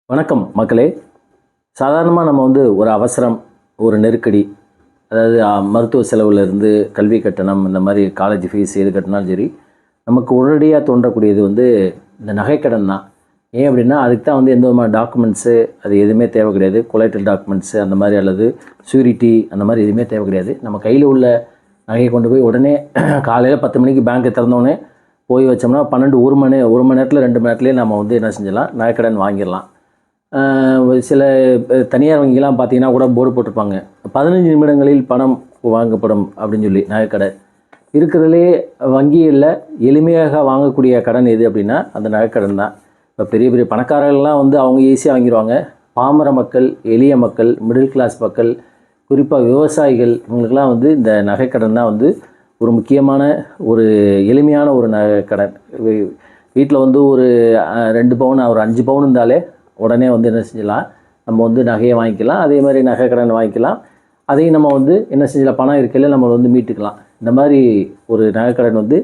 வணக்கம் மக்களே. சாதாரணமாக நம்ம ஒரு அவசரம், ஒரு நெருக்கடி, அதாவது மருத்துவ செலவுலேருந்து கல்வி கட்டணம், இந்த மாதிரி காலேஜ் ஃபீஸ் எது கட்டினாலும் சரி, நமக்கு உடனடியாக தோன்றக்கூடியது இந்த நகைக்கடன் தான். ஏன் அப்படின்னா அதுக்கு தான் எந்த விதமான டாக்குமெண்ட்ஸு அது எதுவுமே தேவை கிடையாது. கொலைட்டல் டாக்குமெண்ட்ஸு அந்த மாதிரி அல்லது ஷூரிட்டி அந்த மாதிரி எதுவுமே தேவை கிடையாது. நம்ம கையில் உள்ள நகையை கொண்டு போய் உடனே காலையில் 10 மணிக்கு பேங்க்கை திறந்தோடனே போய் வச்சோம்னா 1 மணி நேரத்தில் 2 மணி நேரத்துலேயே நம்ம என்ன செஞ்சிடலாம், நகைக்கடன் வாங்கிடலாம். சில தனியார் வங்கிலாம் பார்த்தீங்கன்னா கூட போர்டு போட்டிருப்பாங்க, 15 நிமிடங்களில் பணம் வாங்கப்படும் அப்படின்னு சொல்லி. நகைக்கடை இருக்கிறதுலே வங்கியில் எளிமையாக வாங்கக்கூடிய கடன் எது அப்படின்னா அந்த நகைக்கடன் தான். இப்போ பெரிய பெரிய பணக்காரர்கள்லாம் அவங்க ஈஸியாக வாங்கிடுவாங்க. பாமர மக்கள், எளிய மக்கள், மிடில் கிளாஸ் மக்கள், குறிப்பாக விவசாயிகள், இவங்களுக்கெல்லாம் இந்த நகைக்கடன் தான் ஒரு முக்கியமான ஒரு எளிமையான ஒரு நகைக்கடன். வீட்டில் ஒரு 2 பவுன் ஒரு 5 பவுன் இருந்தாலே உடனே என்ன செஞ்சலாம், நம்ம நகையை வாங்கிக்கலாம். அதே மாதிரி நகை கடன் வாங்கிக்கலாம். அதையும் நம்ம என்ன செஞ்சலாம், பணம் இருக்கையில் நம்ம மீட்டுக்கலாம். இந்த மாதிரி ஒரு நகைக்கடன்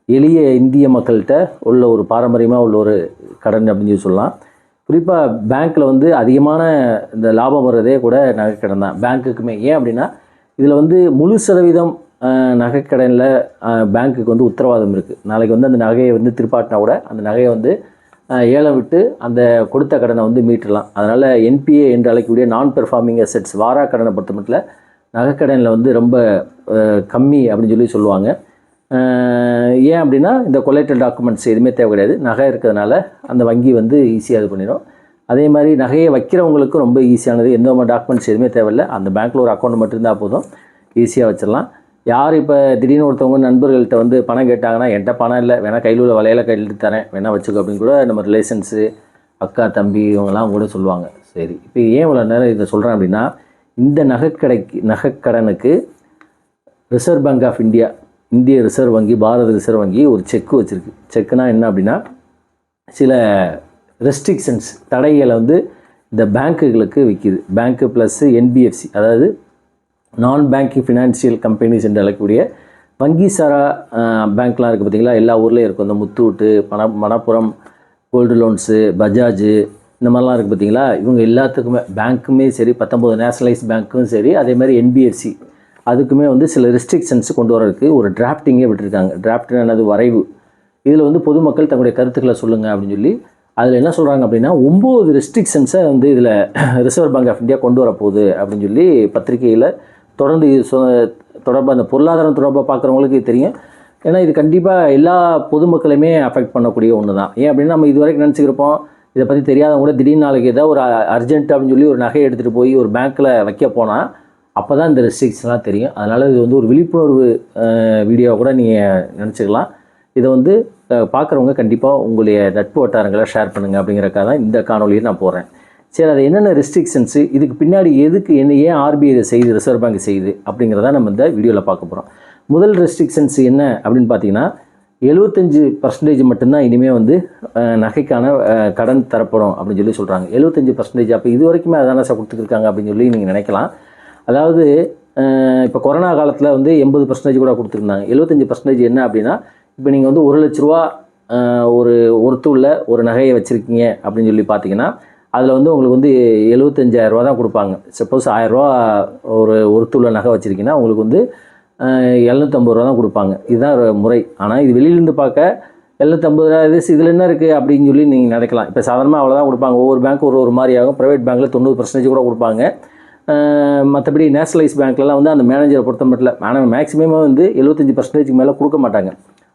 எளிய இந்திய மக்கள்கிட்ட உள்ள ஒரு பாரம்பரியமாக உள்ள ஒரு கடன் அப்படின்னு சொல்லலாம். குறிப்பாக பேங்க்கில் அதிகமான இந்த லாபம் வர்றதே கூட நகைக்கடன் தான் பேங்க்குக்குமே. ஏன் அப்படின்னா இதில் முழு சதவீதம் நகைக்கடனில் பேங்க்குக்கு உத்தரவாதம் இருக்குது. நாளைக்கு அந்த நகையை திருப்பாட்டினா கூட அந்த நகையை ஏலம் விட்டு அந்த கொடுத்த கடனை மீட்டலாம். அதனால் என்பிஏ என்று அழைக்கக்கூடிய நான் பெர்ஃபார்மிங் அசெட்ஸ், வாரா கடனை பொறுத்த மட்டும் நகைக்கடனில் ரொம்ப கம்மி அப்படின்னு சொல்லுவாங்க. ஏன் அப்படின்னா இந்த கொலைட்டல் டாக்குமெண்ட்ஸ் எதுவுமே தேவை கிடையாது. நகை இருக்கிறதுனால அந்த வங்கி ஈஸியாக இது பண்ணிடும். அதே மாதிரி நகையை வைக்கிறவங்களுக்கும் ரொம்ப ஈஸியானது. எந்த மாதிரி டாக்குமெண்ட்ஸ் எதுவுமே தேவையில்லை. அந்த பேங்க்கில் ஒரு அக்கௌண்ட் மட்டும் இருந்தால் போதும், ஈஸியாக வச்சிடலாம். யார் இப்போ திடீர்னு ஒருத்தவங்க நண்பர்கள்ட்ட பணம் கேட்டாங்கன்னா, என்கிட்ட பணம் இல்லை, வேணால் கையில் உள்ள வலையில் கையில் தரேன், வேணால் வச்சுக்கோ அப்படின்னு கூட நம்ம ரிலேஷன்ஸு, அக்கா தம்பி இவங்கெல்லாம் கூட சொல்லுவாங்க. சரி, இப்போ ஏன் இவ்வளோ நேரம் இதை சொல்கிறேன் அப்படின்னா, இந்த நகைக்கடனுக்கு ரிசர்வ் பேங்க் ஆஃப் இந்தியா, இந்திய ரிசர்வ் வங்கி, பாரத ரிசர்வ் வங்கி ஒரு செக் வச்சுருக்கு. செக்குனா என்ன அப்படின்னா, சில ரெஸ்ட்ரிக்ஷன்ஸ், தடைகளை இந்த பேங்க்குகளுக்கு விற்கிது. பேங்க்கு ப்ளஸ் என்பிஎஃப்சி, அதாவது நான் பேங்கிங் ஃபினான்ஷியல் கம்பெனிஸ் என்று அழைக்கக்கூடிய வங்கி சாரா பேங்க்லாம் இருக்குது பார்த்திங்களா. எல்லா ஊர்லேயும் இருக்கும். இந்த முத்தூட்டு, மணப்புரம், கோல்டு லோன்ஸு, பஜாஜு, இந்த மாதிரிலாம் இருக்குது பார்த்திங்களா. இவங்க எல்லாத்துக்குமே பேங்க்குமே சரி, 19 நேஷனலைஸ் பேங்க்கும் சரி, அதே மாதிரி என்பிஎஃப்சி அதுக்குமே சில ரெஸ்ட்ரிக்ஷன்ஸ் கொண்டு வரதுக்கு ஒரு டிராஃப்டிங்கே விட்டுருக்காங்க. டிராஃப்ட்னது வரைவு. இதில் பொதுமக்கள் தங்களுடைய கருத்துக்களை சொல்லுங்கள் அப்படின்னு சொல்லி அதில் என்ன சொல்கிறாங்க அப்படின்னா 9 ரெஸ்ட்ரிக்ஷன்ஸை இதில் ரிசர்வ் பேங்க் ஆஃப் இந்தியா கொண்டு வரப்போகுது அப்படின்னு சொல்லி பத்திரிகையில் தொடர்ந்து தொடர்பாக அந்த பொருளாதாரம் தொடர்பாக பார்க்குறவங்களுக்கு தெரியும். ஏன்னா இது கண்டிப்பாக எல்லா பொதுமக்களுமே அஃபெக்ட் பண்ணக்கூடிய ஒன்று தான். ஏன் அப்படின்னா நம்ம இது வரைக்கும் நினச்சிக்கிறப்போம், இதை பற்றி தெரியாதவங்க கூட திடீர்னு நாளைக்கு ஏதாவது ஒரு அர்ஜென்ட் அப்படின்னு சொல்லி ஒரு நகையை எடுத்துகிட்டு போய் ஒரு பேங்க்கில் வைக்க போனால் அப்போ தான் இந்த ரெஸ்ட்ரிக்ஷன்லாம் தெரியும். அதனால் இது ஒரு விழிப்புணர்வு வீடியோ கூட நீங்கள் நினச்சிக்கலாம். இதை பார்க்குறவங்க கண்டிப்பாக உங்களுடைய நட்பு வட்டாரங்களை ஷேர் பண்ணுங்கள் அப்படிங்கிறக்காக தான் இந்த காணொலியை நான் போடுறேன். சரி, அது என்னென்ன ரெஸ்ட்ரிக்ஷன்ஸு, இதுக்கு பின்னாடி எதுக்கு ஏன் ஆர்பிஐ இதை செய்யுது, ரிசர்வ் பேங்க் செய்யுது அப்படிங்கிறத நம்ம இந்த வீடியோவில் பார்க்க போகிறோம். முதல் ரெஸ்ட்ரிக்ஷன்ஸ் என்ன அப்படின்னு பார்த்தீங்கன்னா, 75% மட்டும்தான் இனிமேல் நகைக்கான கடன் தரப்படும் அப்படின்னு சொல்லி சொல்கிறாங்க. 75%. அப்போ இது வரைக்குமே அதான கொடுத்துருக்காங்க அப்படின்னு சொல்லி நீங்கள் நினைக்கலாம். அதாவது இப்போ கொரோனா காலத்தில் 80% கூட கொடுத்துருந்தாங்க. 75% என்ன அப்படின்னா, இப்போ நீங்கள் 1 லட்ச ரூபா ஒருத்துள்ள ஒரு நகையை வச்சுருக்கீங்க அப்படின்னு சொல்லி பார்த்தீங்கன்னா, அதில் உங்களுக்கு 75,000 ரூபா தான் கொடுப்பாங்க. சப்போஸ் 1000 ரூபா ஒருத்துள்ள நகை வச்சுருக்கீங்கன்னா உங்களுக்கு 750 ரூபா தான் கொடுப்பாங்க. இதுதான் முறை. ஆனால் இது வெளியிலேருந்து பார்க்க 750 ரூபா இதில் என்ன இருக்குது அப்படின்னு சொல்லி நீங்கள் நினைக்கலாம். இப்போ சாதாரணமாக அவ்வளோதான் கொடுப்பாங்க. ஒவ்வொரு பேங்க் ஒரு மாதிரி ஆகும். ப்ரைவேட் பேங்க்கில் 90% கூட கொடுப்பாங்க. மற்றபடி நேஷனலைஸ் பேங்க்லலாம் அந்த மேனேஜரை பொறுத்த மட்டும் இல்லை, ஆனால் மேக்ஸிமம் 75% மேலே கொடுக்க மாட்டாங்க.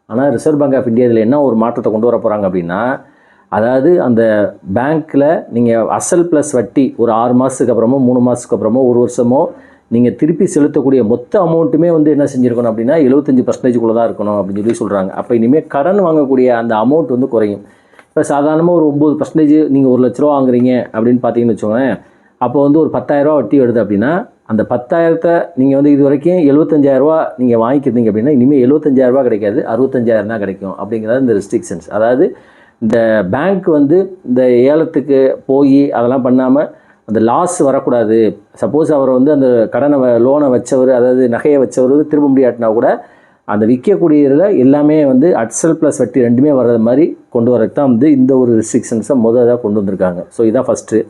ஆனால் ரிசர்வ் பேங்க் ஆஃப் இந்தியா இதில் என்ன ஒரு மாற்றத்தை கொண்டு வர போகிறாங்க அப்படின்னா, அதாவது அந்த பேங்க்கில் நீங்கள் அசல் ப்ளஸ் வட்டி ஒரு 6 மாதத்துக்கு அப்புறமோ 3 மாதத்துக்கு அப்புறமோ 1 வருஷமோ நீங்கள் திருப்பி செலுத்தக்கூடிய மொத்த அமௌண்ட்டுமே என்ன செஞ்சுருக்கணும் அப்படின்னா 75% தான் இருக்கணும் அப்படின்னு சொல்லி சொல்கிறாங்க. அப்போ இனிமேல் கடன் வாங்கக்கூடிய அந்த அமௌண்ட் குறையும். இப்போ சாதாரணமாக ஒரு 9% நீங்கள் 1 லட்ச ரூபா வாங்குறீங்க அப்படின்னு பார்த்தீங்கன்னு வச்சுக்கோங்களேன். அப்போ ஒரு 10,000 ரூபா வட்டி வருது அப்படின்னா, அந்த 10,000த்தை நீங்கள் இது வரைக்கும் 75,000 ரூபா நீங்கள் வாங்கிக்கிறீங்க அப்படின்னா இனிமேல் 75,000 ரூபா கிடைக்காது, 65,000 தான் கிடைக்கும் அப்படிங்கிறது இந்த ரெஸ்ட்ரிக்ஷன்ஸ். அதாவது இந்த பேங்க் இந்த ஏலத்துக்கு போய் அதெல்லாம் பண்ணாமல் அந்த லாஸ் வரக்கூடாது. சப்போஸ் அவர் அந்த கடனை லோனை வச்சவர், அதாவது நகையை வச்சவர் திரும்ப முடியாட்டினா கூட அந்த விற்கக்கூடியதில் எல்லாமே வந்து அட்சல் ப்ளஸ் வட்டி ரெண்டுமே வர்றது மாதிரி கொண்டு வரக்கு தான் வந்து இந்த ஒரு ரெஸ்ட்ரிக்ஷன்ஸை முதல்ல கொண்டு வந்திருக்காங்க. ஸோ இதான் ஃபஸ்ட்டு.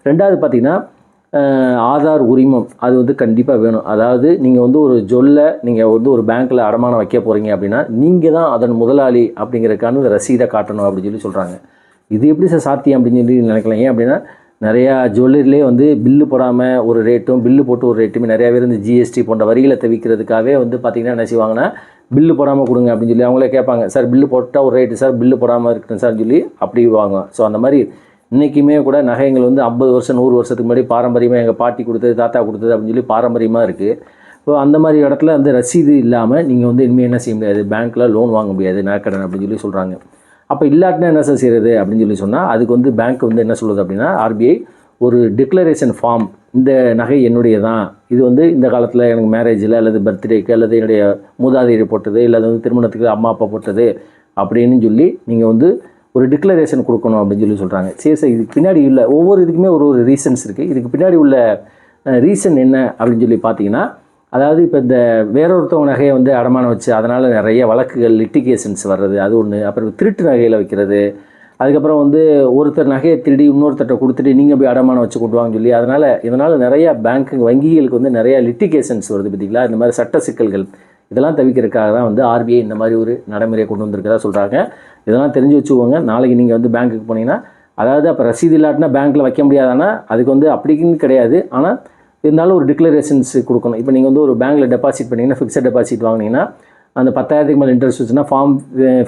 ரெண்டாவது பார்த்திங்கன்னா ஆதார் உரிமம் அது வந்து கண்டிப்பாக வேணும். அதாவது நீங்கள் வந்து ஒரு ஜொல்லை நீங்கள் வந்து ஒரு பேங்க்கில் அடமானம் வைக்க போகிறீங்க அப்படின்னா நீங்கள் தான் அதன் முதலாளி அப்படிங்கிறதுக்கான ரசீதை காட்டணும் அப்படின்னு சொல்கிறாங்க. இது எப்படி சாத்தியம் அப்படின்னு நினைக்கலாம். ஏன் அப்படின்னா நிறையா ஜுவல்லரிலே வந்து பில்லு போடாமல் ஒரு ரேட்டும் பில்லு போட்டு ஒரு ரேட்டுமே நிறையா பேர் இந்த ஜிஎஸ்டி போன்ற வரிகளை தவிர்க்கிறதுக்காகவே வந்து பார்த்திங்கன்னா என்ன செய்வாங்கன்னா பில்லு போடாமல் கொடுங்க அப்படின்னு சொல்லி அவங்களே கேட்பாங்க. சார் பில்லு போட்டால் ஒரு ரேட்டு சார், பில்லு போடாமல் இருக்கட்டும் சார்னு சொல்லி அப்படி வாங்க. ஸோ அந்த மாதிரி இன்றைக்குமே கூட நகைகள் வந்து 50 வருஷம் 100 வருஷத்துக்கு முன்னாடி பாரம்பரியமாக எங்கள் பாட்டி கொடுத்தது தாத்தா கொடுத்தது அப்படின்னு சொல்லி பாரம்பரியமாக இருக்குது. ஸோ அந்த மாதிரி இடத்துல அந்த ரசீது இல்லாமல் நீங்கள் வந்து இனிமேல் என்ன செய்ய முடியாது, பேங்க்கில் லோன் வாங்க முடியாது நகைக்கடன் அப்படின்னு சொல்லி சொல்கிறாங்க. அப்போ இல்லாட்டினா என்ன சார் செய்கிறது அப்படின்னு சொல்லி சொன்னால் அதுக்கு வந்து பேங்க் வந்து என்ன சொல்லுது அப்படின்னா ஆர்பிஐ ஒரு டிக்ளரேஷன் ஃபார்ம், இந்த நகை என்னுடைய தான், இது வந்து இந்த காலத்தில் எனக்கு மேரேஜில் அல்லது பர்த்டேக்கு அல்லது என்னுடைய மூதாதையர் போட்டது இல்லை அது வந்து திருமணத்துக்கு அம்மா அப்பா போட்டது அப்படின்னு சொல்லி நீங்கள் வந்து ஒரு டிக்ளரேஷன் கொடுக்கணும் அப்படின்னு சொல்லி சொல்கிறாங்க. சரி சார், இதுக்கு பின்னாடி உள்ள ஒவ்வொரு இதுக்குமே ஒரு ஒரு ரீசன்ஸ் இருக்குது. இதுக்கு பின்னாடி உள்ள ரீசன் என்ன அப்படின்னு சொல்லி பார்த்தீங்கன்னா, அதாவது இப்போ இந்த வேறொருத்தவங்க நகையை வந்து அடமானம் வச்சு அதனால் நிறைய வழக்குகள் லிட்டிகேஷன்ஸ் வர்றது அது ஒன்று. அப்புறம் திருட்டு நகையில் வைக்கிறது, அதுக்கப்புறம் வந்து ஒருத்தர் நகையை திருடி இன்னொருத்தர்கிட்ட கொடுத்துட்டு நீங்கள் போய் அடமானம் வச்சு கொண்டுவாங்கன்னு சொல்லி இதனால் நிறையா வங்கிகளுக்கு வந்து நிறையா லிட்டிகேஷன்ஸ் வருது பார்த்திங்களா. இந்த மாதிரி சட்ட சிக்கல்கள் இதெல்லாம் தவிர்க்கிறதுக்காக தான் வந்து ஆர்பிஐ இந்த மாதிரி ஒரு நடைமுறையை கொண்டு வந்திருக்கிறதா சொல்கிறாங்க. இதெல்லாம் தெரிஞ்சு வச்சுக்கோங்க. நாளைக்கு நீங்கள் வந்து பேங்க்குக்கு போனீங்கன்னா, அதாவது அப்போ ரசீது இல்லாட்டினா பேங்க்கில் வைக்க முடியாதானா அதுக்கு வந்து அப்படின்னு கிடையாது. ஆனால் இருந்தாலும் ஒரு டிக்ளரேஷன்ஸ் கொடுக்கணும். இப்போ நீங்கள் வந்து ஒரு பேங்க்கில் டெபாசிட் பண்ணிங்கன்னா ஃபிக்ஸட் டெபாசிட் வாங்கினீங்கன்னா அந்த 10,000க்கு மேலே இன்ட்ரெஸ்ட் வச்சுன்னா ஃபார்ம்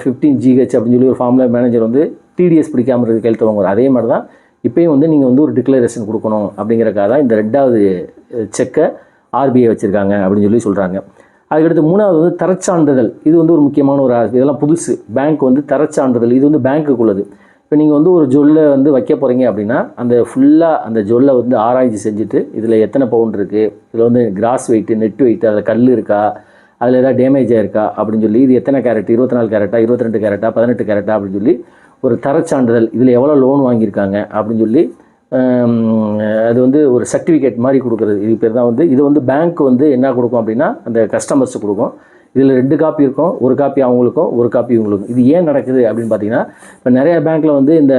15GH அப்படின்னு சொல்லி ஒரு ஃபார்மில் மேனேஜர் வந்து டிடிஎஸ் பிடிக்காமல் இருக்க கையெழுத்து வாங்குவார். அதே மாதிரி தான் இப்போயும் வந்து நீங்கள் வந்து ஒரு டிக்ளரேஷன் கொடுக்கணும் அப்படிங்கிறக்காக தான் இந்த 2வது செக்கை ஆர்பிஐ வச்சுருக்காங்க அப்படின்னு சொல்லி சொல்கிறாங்க. அதுக்கடுத்து 3வது வந்து தரச்சான்றிதழ். இது வந்து ஒரு முக்கியமான ஒரு இதெல்லாம் புதுசு. பேங்க் வந்து தரச்சான்றிதழ் இது வந்து பேங்க்குள்ளது. இப்போ நீங்கள் வந்து ஒரு ஜுவல்லை வந்து வைக்க போகிறீங்க அப்படின்னா அந்த ஃபுல்லாக அந்த ஜுவல்லை வந்து ஆராய்ச்சி செஞ்சுட்டு இதில் எத்தனை பவுண்ட் இருக்குது, இதில் வந்து கிராஸ் வெயிட்டு நெட் வெயிட்டு, அதில் கல் இருக்கா, அதில் ஏதாவது டேமேஜ் ஆயிருக்கா அப்படின்னு சொல்லி, இது எத்தனை கேரட் 24 கேரட்டா 22 கேரட்டா 18 கேரட்டா அப்படின்னு சொல்லி ஒரு தரச்சான்றிதழ், இதில் எவ்வளோ லோன் வாங்கியிருக்காங்க அப்படின்னு சொல்லி அது வந்து ஒரு சர்டிஃபிகேட் மாதிரி கொடுக்குறது. இது பேர் தான் வந்து இது வந்து பேங்க் வந்து என்ன கொடுக்கும் அப்படின்னா அந்த கஸ்டமர்ஸுக்கு கொடுக்கும். இதில் 2 காப்பி இருக்கும், ஒரு காப்பி அவங்களுக்கும் ஒரு காப்பி இவங்களுக்கும். இது ஏன் நடக்குது அப்படின்னு பார்த்தீங்கன்னா, இப்போ நிறைய பேங்க்கில் வந்து இந்த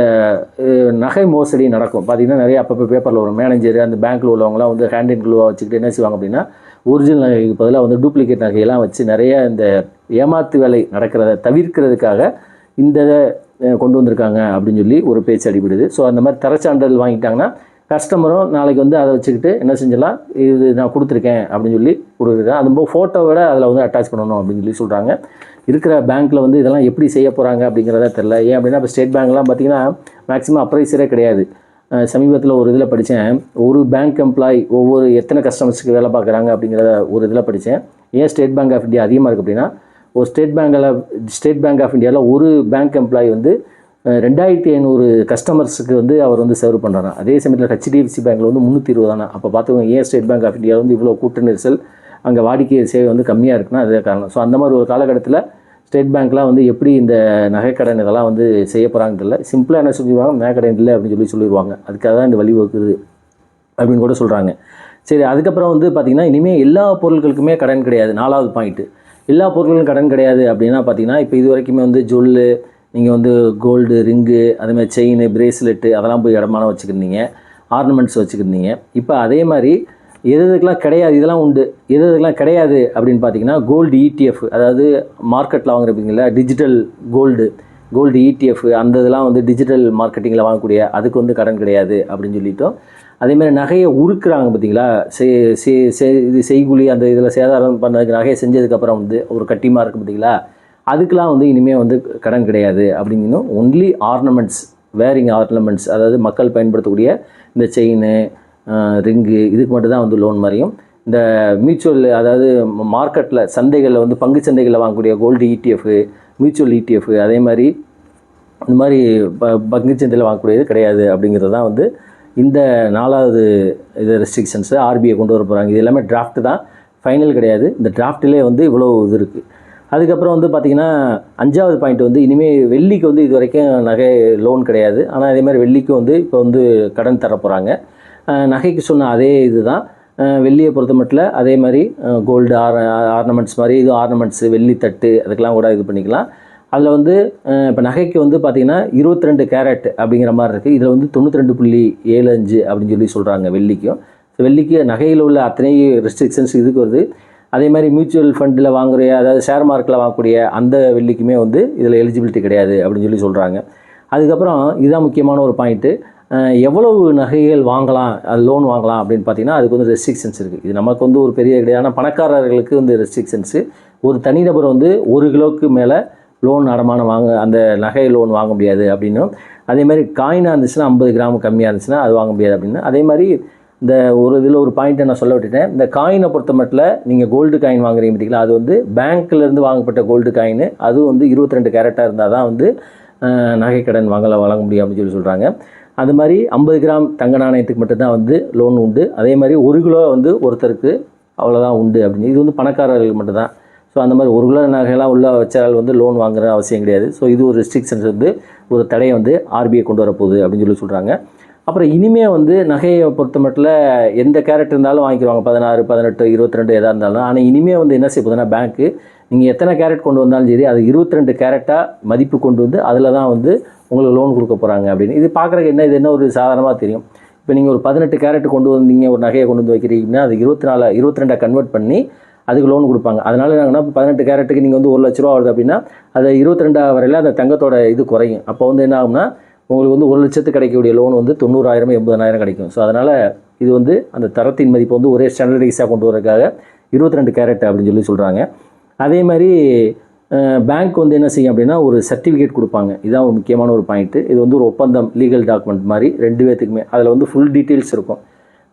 நகை மோசடி நடக்கும். பார்த்தீங்கன்னா நிறைய அப்பப்போ பேப்பரில் வரும். மேனேஜர் அந்த பேங்க்கில் உள்ளவங்களாம் வந்து ஹேண்ட் இன் க்ளூவாக வச்சுக்கிட்டு என்ன செய்வாங்க அப்படின்னா ஒரிஜினல் நகைக்கு பதிலாக வந்து டூப்ளிகேட் நகையெல்லாம் வச்சு நிறைய இந்த ஏமாத்து வேலை நடக்கிறத தவிர்க்கிறதுக்காக இந்த கொண்டு வந்திருக்காங்க அப்படின்னு சொல்லி ஒரு பேச்சு அடிபடுது. ஸோ அந்த மாதிரி தரச்சான்றிதழ் வாங்கிட்டாங்கன்னா கஸ்டமரும் நாளைக்கு வந்து அதை வச்சுக்கிட்டு என்ன செஞ்சலாம், இது நான் கொடுத்துருக்கேன் அப்படின்னு சொல்லி கொடுக்குறேன். அது ஃபோட்டோவோட அதில் வந்து அட்டாச் பண்ணணும் அப்படின்னு சொல்லி சொல்கிறாங்க. இருக்கிற பேங்க்கில் வந்து இதெல்லாம் எப்படி செய்ய போகிறாங்க அப்படிங்கிறத தெரில. ஏன் அப்படின்னா இப்போ ஸ்டேட் பேங்க்லாம் பார்த்திங்கன்னா மேக்ஸிமம் அப்ரைசரே கிடையாது. சமீபத்தில் ஒரு இதில் படித்தேன், ஒரு பேங்க் எம்ப்ளாய் ஒவ்வொரு எத்தனை கஸ்டமர்ஸுக்கு வேலை பார்க்குறாங்க அப்படிங்கிறத ஒரு இதில் படித்தேன். ஏன் ஸ்டேட் பேங்க் ஆஃப் இந்தியா அதிகமாக இருக்குது அப்படின்னா, ஒரு ஸ்டேட் பேங்க் ஆஃப் இந்தியாவில் ஒரு பேங்க் எம்ப்ளாய் வந்து 2500 கஸ்டமர்ஸுக்கு வந்து அவர் வந்து சர்வ் பண்ணுறாங்க. அதே சமயத்தில் ஹெச்டிஎஃப்சி பேங்க்கில் வந்து 320 தானே. அப்போ பார்த்துக்கோங்க ஏன் ஸ்டேட் பேங்க் ஆஃப் இந்தியா வந்து இவ்வளோ கூட்ட நெரிசல், அங்கே வாடிக்கை சேவை வந்து கம்மியாக இருக்குன்னா அதே காரணம். ஸோ அந்த மாதிரி ஒரு காலகட்டத்தில் ஸ்டேட் பேங்க்லாம் வந்து எப்படி இந்த நகைக்கடன் இதெல்லாம் வந்து செய்ய போகிறாங்கன்னு தெரியல. சிம்பிளாக என்ன சொல்லிடுவாங்க, நகைக்கடன் இல்லை அப்படின்னு சொல்லிடுவாங்க. அதுக்காக தான் இந்த வழி வகுக்குது அப்படின்னு கூட சொல்கிறாங்க. சரி, அதுக்கப்புறம் வந்து பார்த்திங்கன்னா இனிமேல் எல்லா பொருட்களுக்குமே கடன் கிடையாது. 4வது பாயிண்ட்டு, எல்லா பொருட்களுக்கும் கடன் கிடையாது அப்படின்னா பார்த்திங்கன்னா இப்போ இது வரைக்குமே வந்து ஜொல்லு, நீங்கள் வந்து கோல்டு ரிங்கு, அதுமாதிரி செயின் பிரேஸ்லெட்டு அதெல்லாம் போய் இடமானம் வச்சுக்கிருந்தீங்க, ஆர்னமெண்ட்ஸ் வச்சுக்கிருந்தீங்க. இப்போ அதே மாதிரி எதுக்கெல்லாம் கிடையாது, இதெல்லாம் உண்டு. எதுக்கெல்லாம் கிடையாது அப்படின்னு பார்த்தீங்கன்னா கோல்டு ETF, அதாவது மார்க்கெட்டில் வாங்குறப்பீங்களா டிஜிட்டல் கோல்டு ETF, அந்த இதெல்லாம் வந்து டிஜிட்டல் மார்க்கெட்டிங்கில் வாங்கக்கூடிய அதுக்கு வந்து கடன் கிடையாது அப்படின்னு சொல்லிட்டோம். அதேமாதிரி நகையை உருக்குறாங்க பார்த்தீங்களா, இது செய்குழி அந்த இதில் சேதாரம் பண்ணதுக்கு நகையை செஞ்சதுக்கப்புறம் வந்து ஒரு கட்டிமா இருக்குது பார்த்தீங்களா, அதுக்கெலாம் வந்து இனிமேல் வந்து கடன் கிடையாது அப்படிங்கணும். ஒன்லி ஆர்னமெண்ட்ஸ், வேரிங் ஆர்னமெண்ட்ஸ், அதாவது மக்கள் பயன்படுத்தக்கூடிய இந்த செயின் ரிங்கு இதுக்கு மட்டும் தான் வந்து லோன் மாதிரியும். இந்த மியூச்சுவல் அதாவது மார்க்கெட்டில் சந்தைகளில் வந்து பங்கு சந்தைகளில் வாங்கக்கூடிய கோல்டு ETF, மியூச்சுவல் ETF, அதே மாதிரி இந்த மாதிரி பங்கு சந்தையில் வாங்கக்கூடியது கிடையாது அப்படிங்கிறது தான் வந்து இந்த 4வது இது ரெஸ்ட்ரிக்ஷன்ஸை ஆர்பிஐ கொண்டு வர போகிறாங்க. இது எல்லாமே டிராஃப்ட் தான், ஃபைனல் கிடையாது. இந்த டிராஃப்டிலே வந்து இவ்வளோ இது இருக்குது. அதுக்கப்புறம் வந்து பார்த்திங்கன்னா 5வது பாயிண்ட் வந்து இனிமேல் வெள்ளிக்கு வந்து இது வரைக்கும் நகை லோன் கிடையாது. ஆனால் அதே மாதிரி வெள்ளிக்கும் வந்து இப்போ வந்து கடன் தர போகிறாங்க. நகைக்கு சொன்ன அதே இது தான். வெள்ளியை பொறுத்த மட்டும் அதே மாதிரி கோல்டு ஆர்னமெண்ட்ஸ் மாதிரி இது ஆர்னமெண்ட்ஸு வெள்ளி தட்டு அதுக்கெலாம் கூட இது பண்ணிக்கலாம். அதில் வந்து இப்போ நகைக்கு வந்து பார்த்திங்கன்னா 22 கேரட் அப்படிங்கிற மாதிரி இருக்குது. இதில் வந்து 92.75 அப்படின்னு சொல்லி சொல்கிறாங்க வெள்ளிக்கும். வெள்ளிக்கு நகையில் உள்ள அத்தனை ரெஸ்ட்ரிக்ஷன்ஸ் இதுக்கு வருது. அதே மாதிரி மியூச்சுவல் ஃபண்டில் வாங்குற அதாவது ஷேர் மார்க்கெட்டில் வாங்கக்கூடிய அந்த வெள்ளிக்குமே வந்து இதில் எலிஜிபிலிட்டி கிடையாது அப்படின்னு சொல்லி சொல்கிறாங்க. அதுக்கப்புறம் இதுதான் முக்கியமான ஒரு பாயிண்ட்டு, எவ்வளவு நகைகள் வாங்கலாம், அது லோன் வாங்கலாம் அப்படின்னு பார்த்தீங்கன்னா அதுக்கு வந்து ரெஸ்ட்ரிக்ஷன்ஸ் இருக்குது. இது நமக்கு வந்து ஒரு பெரிய கிடையாது. ஆனால் பணக்காரர்களுக்கு வந்து ரெஸ்ட்ரிக்ஷன்ஸு, ஒரு தனிநபர் வந்து 1 கிலோவுக்கு மேலே லோன் அடமானம் அந்த நகை லோன் வாங்க முடியாது அப்படின்னும், அதேமாதிரி காயினாக இருந்துச்சுன்னா 50 கிராம் கம்மியாக இருந்துச்சுன்னா அது வாங்க முடியாது அப்படின்னு. அதே மாதிரி இந்த ஒரு இதில் ஒரு பாயிண்ட்டை நான் சொல்ல விட்டுட்டேன். இந்த காயினை பொறுத்த மட்டும் நீங்கள் கோல்டு காயின் வாங்குறீங்க பார்த்தீங்களா, அது வந்து பேங்க்லேருந்து வாங்கப்பட்ட கோல்டு காயின், அதுவும் வந்து 22 கேரட்டாக இருந்தால் தான் வந்து நகை கடன் வழங்க முடியும் அப்படின்னு சொல்கிறாங்க. அது மாதிரி 50 கிராம் தங்க நாணயத்துக்கு மட்டும்தான் வந்து லோன் உண்டு. அதே மாதிரி 1 கிலோ வந்து ஒருத்தருக்கு அவ்வளோதான் உண்டு அப்படின்னு. இது வந்து பணக்காரர்களுக்கு மட்டும்தான். ஸோ அந்த மாதிரி 1 கிலோ நகையெல்லாம் உள்ள வச்சால் வந்து லோன் வாங்குற அவசியம் கிடையாது. ஸோ இது ஒரு ரெஸ்ட்ரிக்ஷன்ஸ் வந்து ஒரு தடையை வந்து ஆர்பிஐ கொண்டு வரப்போகுது அப்படின்னு சொல்கிறாங்க. அப்புறம் இனிமேல் வந்து நகையை பொறுத்த மட்டும் எந்த கேரட் இருந்தாலும் வாங்கிடுவாங்க, 16, 18, 22 எதாக இருந்தாலும். ஆனால் இனிமேல் வந்து என்ன செய்ய போகுதுன்னா பேங்க்கு நீங்கள் எத்தனை கேரட் கொண்டு வந்தாலும் சரி அது 22 கேரட்டாக மதிப்பு கொண்டு வந்து அதில் தான் வந்து உங்களுக்கு லோன் கொடுக்க போகிறாங்க அப்படின்னு. இது பார்க்குறக்கு இது என்ன ஒரு சாதாரணமாக தெரியும். இப்போ நீங்கள் ஒரு 18 கேரட் கொண்டு வந்தீங்க, ஒரு நகையை கொண்டு வந்து வைக்கிறீங்கன்னா அது 22 கன்வெர்ட் பண்ணி அதுக்கு லோன் கொடுப்பாங்க. அதனால் என்னன்னா 18 கேரட்டுக்கு நீங்கள் வந்து 1 லட்ச ரூபா வருது அப்படின்னா அது 22 வரையில் அந்த தங்கத்தோட இது குறையும். அப்போ வந்து என்ன ஆகும்னா உங்களுக்கு வந்து 1 லட்சத்துக்கு கிடைக்கக்கூடிய லோன் வந்து 90,000 80,000 கிடைக்கும். ஸோ அதனால் இது வந்து அந்த தரத்தின் மதிப்பு வந்து ஒரே ஸ்டாண்டர்டைஸாக கொண்டு வரதுக்காக 22 கேரட் அப்படின்னு சொல்லி சொல்கிறாங்க. அதே மாதிரி பேங்க் வந்து என்ன செய்யும் அப்படின்னா ஒரு சர்டிஃபிகேட் கொடுப்பாங்க. இதுதான் ஒரு முக்கியமான ஒரு பாயிண்ட்டு. இது வந்து ஒரு ஒப்பந்தம், லீகல் டாக்குமெண்ட் மாதிரி 2 பேர்த்துக்குமே. அதில் வந்து ஃபுல் டீட்டெயில்ஸ் இருக்கும்.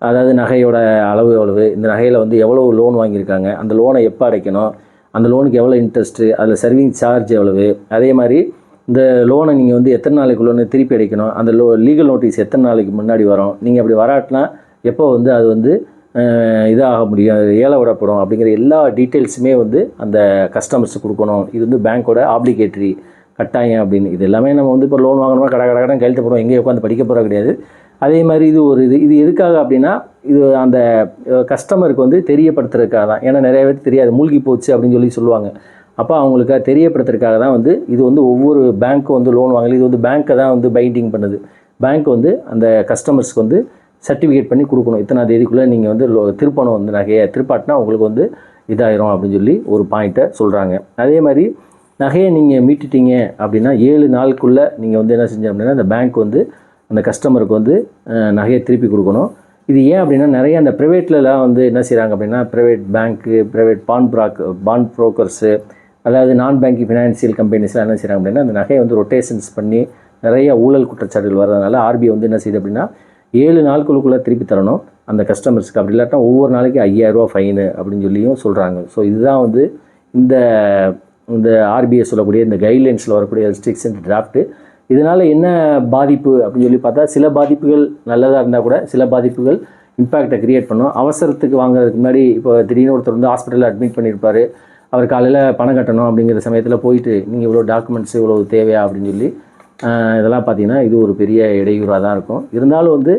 அதாவது நகையோட அளவு எவ்வளவு, இந்த நகையில் வந்து எவ்வளோ லோன் வாங்கியிருக்காங்க, அந்த லோனை எப்போ அடைக்கணும், அந்த லோனுக்கு எவ்வளோ இன்ட்ரெஸ்ட்டு, அதில் சர்வீங் சார்ஜ் எவ்வளவு, அதே மாதிரி இந்த லோனை நீங்கள் வந்து எத்தனை நாளைக்குள்ளே திருப்பி அடைக்கணும், அந்த லீகல் நோட்டீஸ் எத்தனை நாளைக்கு முன்னாடி வரும், நீங்கள் அப்படி வராட்டினா எப்போ வந்து அது வந்து இதாக முடியும், ஏல விடப்படும் அப்படிங்கிற எல்லா டீட்டெயில்ஸுமே வந்து அந்த கஸ்டமர்ஸுக்கு கொடுக்கணும். இது வந்து பேங்க்கோட ஆப்ளிகேட்டரி கட்டாயம் அப்படின்னு. இது எல்லாமே நம்ம வந்து இப்போ லோன் வாங்கணும்னா கடன் கையெழுத்து போடுவோம், எங்கேயும் உட்காந்து படிக்க போகிற கிடையாது. அதே மாதிரி இது ஒரு இது எதுக்காக அப்படின்னா இது அந்த கஸ்டமருக்கு வந்து தெரியப்படுத்துறதுக்காக தான். ஏன்னா நிறைய பேருக்கு தெரியாது, மூழ்கி போச்சு அப்படின்னு சொல்லி சொல்லுவாங்க. அப்போ அவங்களுக்கு தெரியப்படுத்துறதுக்காக தான் வந்து இது வந்து ஒவ்வொரு பேங்க்கும் வந்து லோன் வாங்கல, இது வந்து பேங்க்கை தான் வந்து பைண்டிங் பண்ணுது. பேங்க் வந்து அந்த கஸ்டமர்ஸ்க்கு வந்து சர்டிஃபிகேட் பண்ணி கொடுக்கணும், இத்தனாம் தேதிக்குள்ளே நீங்கள் வந்து திருப்பணும், வந்து நகையை திருப்பாட்டினா உங்களுக்கு வந்து இதாயிரும் அப்படின்னு சொல்லி ஒரு பாயிண்ட்டை சொல்கிறாங்க. அதே மாதிரி நகையை நீங்கள் மீட்டுட்டீங்க அப்படின்னா 7 நாளுக்குள்ளே நீங்கள் வந்து என்ன செஞ்சோம் அப்படின்னா அந்த பேங்க் வந்து அந்த கஸ்டமருக்கு வந்து நகையை திருப்பி கொடுக்கணும். இது ஏன் அப்படின்னா நிறைய அந்த ப்ரைவேட்லலாம் வந்து என்ன செய்கிறாங்க அப்படின்னா ப்ரைவேட் பேங்க்கு, ப்ரைவேட் பாண்ட் ப்ரோக்கர்ஸு, அதாவது நான் பேங்கிங் ஃபினான்சியல் கம்பெனிஸ்லாம் என்ன செய்கிறாங்க அப்படின்னா அந்த நகையை வந்து ரொட்டேஷன்ஸ் பண்ணி நிறைய ஊழல் குற்றச்சாட்டுகள் வர்றதுனால ஆர்பிஐ வந்து என்ன செய்யுது அப்படின்னா 7 நாளுக்குள்ளே திருப்பி தரணும் அந்த கஸ்டமர்ஸ்க்கு. அப்படி இல்லாட்டா ஒவ்வொரு நாளைக்கு 5,000 ரூபா ஃபைனு அப்படின்னு சொல்லியும் சொல்கிறாங்க. ஸோ இதுதான் வந்து இந்த ஆர்பிஐ சொல்லக்கூடிய இந்த கைட்லைன்ஸில் வரக்கூடிய ரெஸ்ட்ரிக்ஷன் டிராஃப்ட்டு. இதனால் என்ன பாதிப்பு அப்படின்னு சொல்லி பார்த்தா சில பாதிப்புகள் நல்லதாக இருந்தால் கூட சில பாதிப்புகள் இம்பேக்டை க்ரியேட் பண்ணும். அவசரத்துக்கு வாங்குறதுக்கு முன்னாடி இப்போ திடீர்னு ஒருத்தர் வந்து ஹாஸ்பிட்டலில் அட்மிட் பண்ணியிருப்பார், அவர் காலையில் பணம் கட்டணும் அப்படிங்கிற சமயத்தில் போயிட்டு நீங்கள் இவ்வளோ டாக்குமெண்ட்ஸ் இவ்வளோ தேவையா அப்படின்னு சொல்லி இதெல்லாம் பார்த்தீங்கன்னா இது ஒரு பெரிய இடையூறாக தான் இருக்கும். இருந்தாலும் வந்து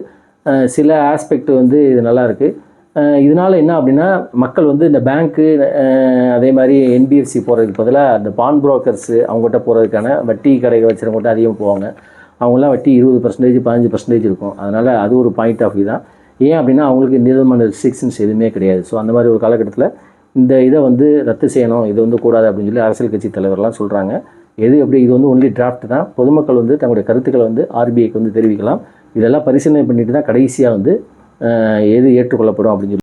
சில ஆஸ்பெக்ட் வந்து இது நல்லாயிருக்கு. இதனால் என்ன அப்படின்னா மக்கள் வந்து இந்த பேங்க்கு அதே மாதிரி என்பிஎஃப்சி போகிறதுக்கு பதிலாக அந்த பான் புரோக்கர்ஸு அவங்ககிட்ட போகிறதுக்கான வட்டி கடைகள் வச்சுருவங்ககிட்ட அதிகமாக போவாங்க. அவங்களாம் வட்டி 20%, 15% இருக்கும். அதனால் அது ஒரு பாயிண்ட் ஆஃப் வியூ தான். ஏன் அப்படின்னா அவங்களுக்கு இந்த விதமான ரெஸ்ட்ரிக்ஷன்ஸ் எதுவுமே கிடையாது. ஸோ அந்த மாதிரி ஒரு காலகட்டத்தில் இந்த இதை வந்து ரத்து செய்யணும், இது வந்து கூடாது அப்படின்னு சொல்லி அரசியல் கட்சி தலைவர்லாம் சொல்கிறாங்க. எப்படி இது வந்து ஒன்லி டிராஃப்ட் தான். பொதுமக்கள் வந்து தங்களுடைய கருத்துக்களை வந்து ஆர்பிஐக்கு வந்து தெரிவிக்கலாம். இதெல்லாம் பரிசீலனை பண்ணிட்டு தான் கடைசியாக வந்து எது ஏற்றுக்கொள்ளப்படும் அப்படின்னு சொல்லி